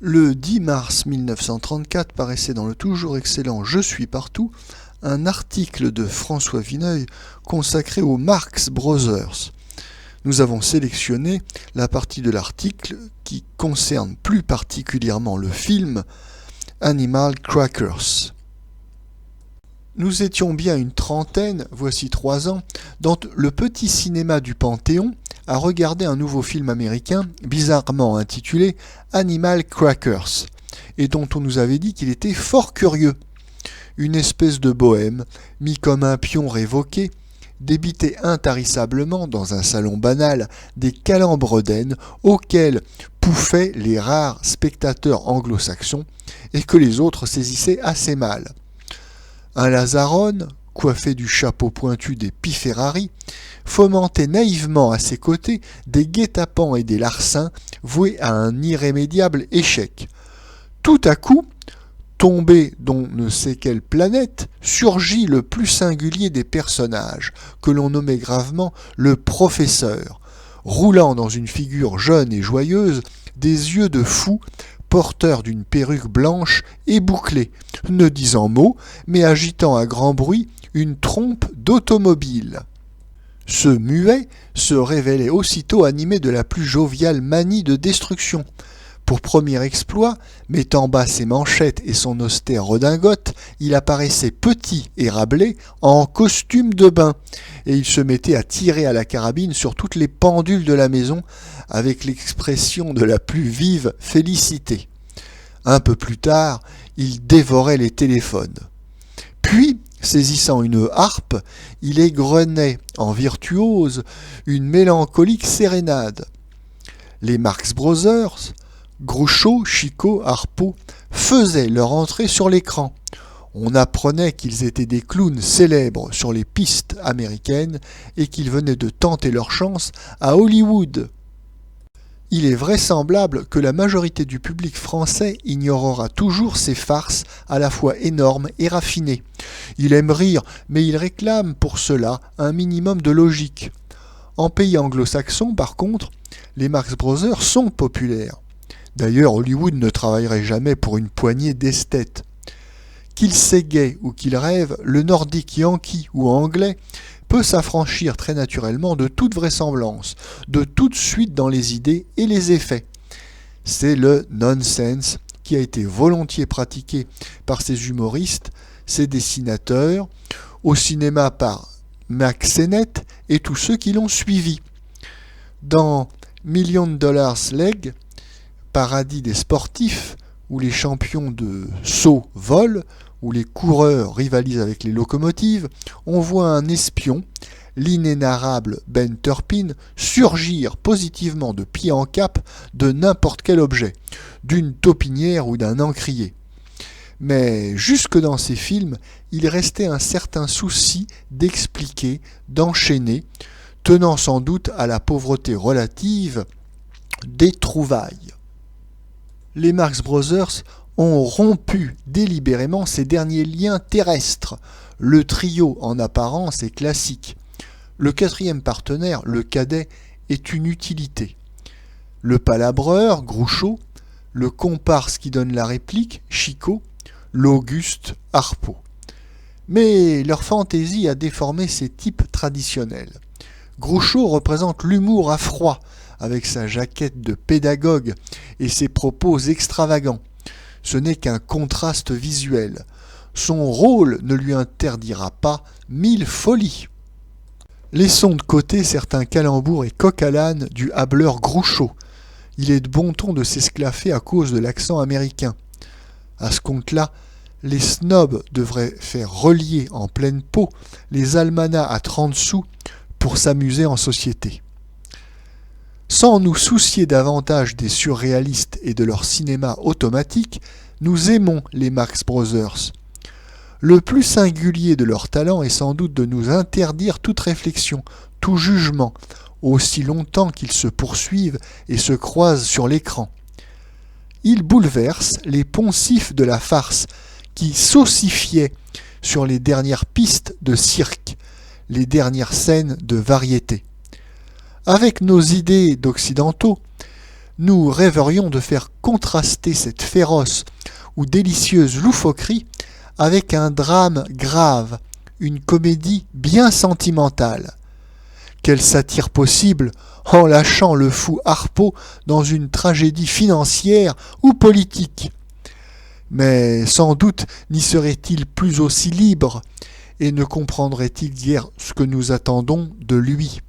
Le 10 mars 1934 paraissait dans le toujours excellent Je suis partout un article de François Vineuil consacré aux Marx Brothers. Nous avons sélectionné la partie de l'article qui concerne plus particulièrement le film Animal Crackers. Nous étions bien une trentaine, voici 3 ans, dans le petit cinéma du Panthéon, à regarder un nouveau film américain bizarrement intitulé Animal Crackers, et dont on nous avait dit qu'il était fort curieux. Une espèce de bohème, mis comme un pion révoqué, débitait intarissablement dans un salon banal des calembredaines auxquels pouffaient les rares spectateurs anglo-saxons et que les autres saisissaient assez mal. Un Lazarone, coiffé du chapeau pointu des Piferari, fomentait naïvement à ses côtés des guet-apens et des larcins voués à un irrémédiable échec. Tout à coup, tombé d'on ne sait quelle planète, surgit le plus singulier des personnages, que l'on nommait gravement le professeur, roulant dans une figure jeune et joyeuse, des yeux de fou, porteur d'une perruque blanche et bouclée, ne disant mot, mais agitant à grand bruit une trompe d'automobile. Ce muet se révélait aussitôt animé de la plus joviale manie de destruction. Pour premier exploit, mettant bas ses manchettes et son austère redingote, il apparaissait petit et râblé en costume de bain, et il se mettait à tirer à la carabine sur toutes les pendules de la maison avec l'expression de la plus vive félicité. Un peu plus tard, il dévorait les téléphones. Puis, saisissant une harpe, il égrenait en virtuose une mélancolique sérénade. Les Marx Brothers, Groucho, Chico, Harpo, faisaient leur entrée sur l'écran. On apprenait qu'ils étaient des clowns célèbres sur les pistes américaines et qu'ils venaient de tenter leur chance à Hollywood. Il est vraisemblable que la majorité du public français ignorera toujours ces farces à la fois énormes et raffinées. Il aime rire, mais il réclame pour cela un minimum de logique. En pays anglo-saxon, par contre, les Marx Brothers sont populaires. D'ailleurs, Hollywood ne travaillerait jamais pour une poignée d'esthètes. Qu'il s'égaie ou qu'il rêve, le nordique yankee ou anglais peut s'affranchir très naturellement de toute vraisemblance, de toute suite dans les idées et les effets. C'est le nonsense qui a été volontiers pratiqué par ces humoristes, ces dessinateurs, au cinéma par Mack Sennett et tous ceux qui l'ont suivi. Dans Million Dollar Slug, paradis des sportifs, où les champions de saut volent, où les coureurs rivalisent avec les locomotives, on voit un espion, l'inénarrable Ben Turpin, surgir positivement de pied en cap de n'importe quel objet, d'une taupinière ou d'un encrier. Mais jusque dans ces films, il restait un certain souci d'expliquer, d'enchaîner, tenant sans doute à la pauvreté relative des trouvailles. Les Marx Brothers ont rompu délibérément ces derniers liens terrestres. Le trio en apparence est classique. Le quatrième partenaire, le cadet, est une utilité. Le palabreur, Groucho, le comparse qui donne la réplique, Chico, l'auguste, Harpo. Mais leur fantaisie a déformé ces types traditionnels. Groucho représente l'humour à froid, avec sa jaquette de pédagogue et ses propos extravagants. Ce n'est qu'un contraste visuel. Son rôle ne lui interdira pas 1000 folies. Laissons de côté certains calembours et coq à l'âne du hâbleur Groucho. Il est de bon ton de s'esclaffer à cause de l'accent américain. À ce compte-là, les snobs devraient faire relier en pleine peau les almanachs à 30 sous pour s'amuser en société. Sans nous soucier davantage des surréalistes et de leur cinéma automatique, nous aimons les Marx Brothers. Le plus singulier de leur talent est sans doute de nous interdire toute réflexion, tout jugement, aussi longtemps qu'ils se poursuivent et se croisent sur l'écran. Ils bouleversent les poncifs de la farce qui saucifiaient sur les dernières pistes de cirque, les dernières scènes de variété. Avec nos idées d'occidentaux, nous rêverions de faire contraster cette féroce ou délicieuse loufoquerie avec un drame grave, une comédie bien sentimentale. Quelle satire possible en lâchant le fou Harpeau dans une tragédie financière ou politique. Mais sans doute n'y serait-il plus aussi libre et ne comprendrait-il guère ce que nous attendons de lui.